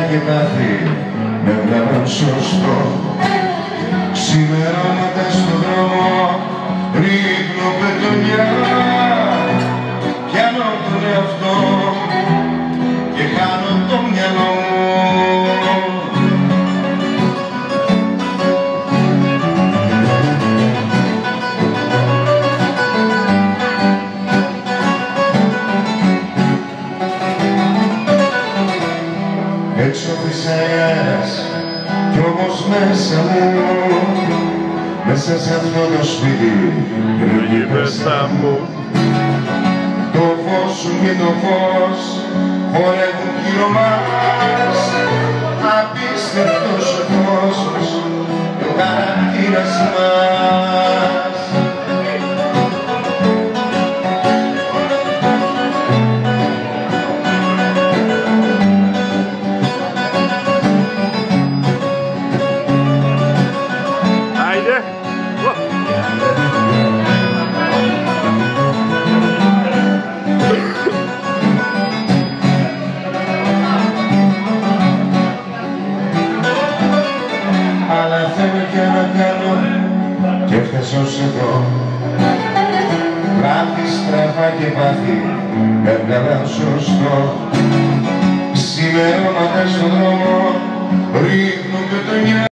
και πάθη με βλέπαν σωστό. Ξημερώματα στον δρόμο ρίχνω πετονιά, πιάνω τον εαυτό και χάνω το μυαλό μου. Έξω φυσαέρας κι όμως μέσα μου, μέσα σε αυτό το σπίτι κρύβει μπροστά μου. Το φως σου και το φως χορεύουν γύρω μας, απίστευτος ο κόσμος και ο χαρακτήρας μας. Αλλά θέλω και να κάνω και έφτασα ως εδώ. Λάθη, στραφά και πάθη έβγαλα σωστό. Ξημερώματα στον δρόμο ρίχνουν πετονιά.